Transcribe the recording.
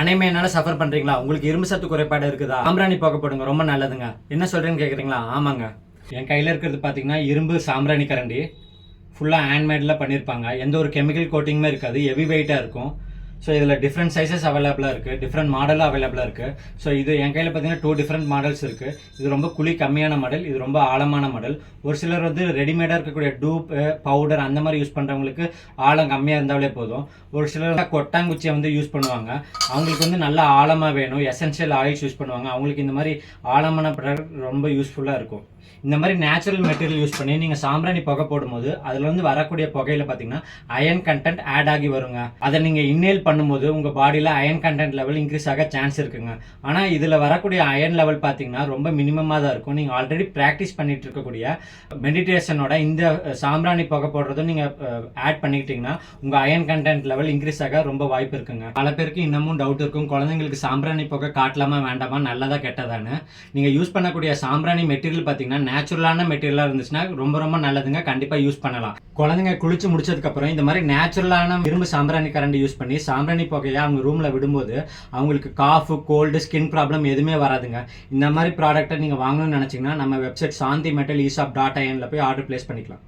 அனைமையினால suffer பண்ணுறீங்களா? உங்களுக்கு இரும்பு சத்து குறைபாடு இருக்குதா? சாம்பிராணி புகை போடுங்க, ரொம்ப நல்லதுங்க. என்ன சொல்கிறேன்னு கேட்குறீங்களா? ஆமாங்க. என் கையில் இருக்கிறது பார்த்தீங்கன்னா இரும்பு சாம்பிராணி கரண்டி. ஃபுல்லாக ஹேண்ட்மேடில் பண்ணியிருப்பாங்க. எந்த ஒரு கெமிக்கல் கோட்டிங்குமே இருக்காது. ஹெவி வெயிட்டாக இருக்கும். ஸோ இதில் டிஃப்ரெண்ட் சைஸஸ் அவைலபிளாக இருக்குது, டிஃப்ரெண்ட் மாடலும் அவைலபிளாக இருக்குது. ஸோ இது என் கையில் பார்த்தீங்கன்னா 2 டிஃப்ரெண்ட் மாடல்ஸ் இருக்குது. இது ரொம்ப குழி கம்மியான மாடல், இது ரொம்ப ஆழமான மாடல். ஒரு சிலர் வந்து ரெடிமேடாக இருக்கக்கூடிய டூப் பவுடர் அந்த மாதிரி யூஸ் பண்ணுறவங்களுக்கு ஆழம் கம்மியாக இருந்தாலே போதும். ஒரு சிலர் கொட்டாங்குச்சியை வந்து யூஸ் பண்ணுவாங்க, அவங்களுக்கு வந்து நல்லா ஆழமாக வேணும், எசென்ஷியல் ஆயில்ஸ் யூஸ் பண்ணுவாங்க, அவங்களுக்கு இந்த மாதிரி ஆழமான ப்ராடக்ட் ரொம்ப யூஸ்ஃபுல்லாக இருக்கும். இந்த மாதிரி நேச்சுரல் மெட்டீரியல் யூஸ் பண்ணி நீங்கள் சாம்பிராணி புகை போடும்போது அதில் வந்து வரக்கூடிய புகையில் பார்த்தீங்கன்னா அயன் கண்டென்ட் ஆட் ஆகி வருங்க. அதை நீங்கள் இன்னேல் பண்ணும்போது உங்கள் பாடியில் அயன் கண்டென்ட் லெவல் இன்க்ரீஸ் ஆக சான்ஸ் இருக்குங்க. ஆனால் இதில் வரக்கூடிய அயன் லெவல் பார்த்தீங்கன்னா ரொம்ப மினிமமாக தான் இருக்கும். நீங்கள் ஆல்ரெடி ப்ராக்டிஸ் பண்ணிட்டு இருக்கக்கூடிய மெடிடேஷனோட இந்த சாம்பிராணி புகை போடுறதும் நீங்கள் ஆட் பண்ணிக்கிட்டீங்கன்னா உங்கள் அயன் கண்டென்ட் லெவல் இன்க்ரீஸ் ஆக ரொம்ப வாய்ப்பு இருக்குங்க. பல பேருக்கு இன்னமும் டவுட் இருக்கும், குழந்தைங்களுக்கு சாம்பிராணி புகை காட்டலாமா வேண்டாமா, நல்லதா கெட்டதான்னு. நீங்கள் யூஸ் பண்ணக்கூடிய சாம்பிராணி மெட்டீரியல் பார்த்தீங்கன்னா நேச்சுரலான மெட்டீரியலாக இருந்துச்சுன்னா ரொம்ப ரொம்ப நல்லதுங்க, கண்டிப்பாக யூஸ் பண்ணலாம். குழந்தைங்க குளிச்சு முடிச்சதுக்கப்புறம் இந்த மாதிரி நேச்சுரலான இரும்பு சாம்பிராணி கரண்டி யூஸ் பண்ணி சாம்பிராணி புகையை அவங்க ரூமில் விடும்போது அவங்களுக்கு காஃப், கோல்டு, ஸ்கின் ப்ராப்ளம் எதுவுமே வராதுங்க. இந்த மாதிரி ப்ராடக்ட்டை நீங்கள் வாங்கணும்னு நினச்சிங்கன்னா நம்ம வெப்சைட் சாந்தி மெட்டல் ஈஷாப்.in போய் ஆர்டர் பிளேஸ் பண்ணிக்கலாம்.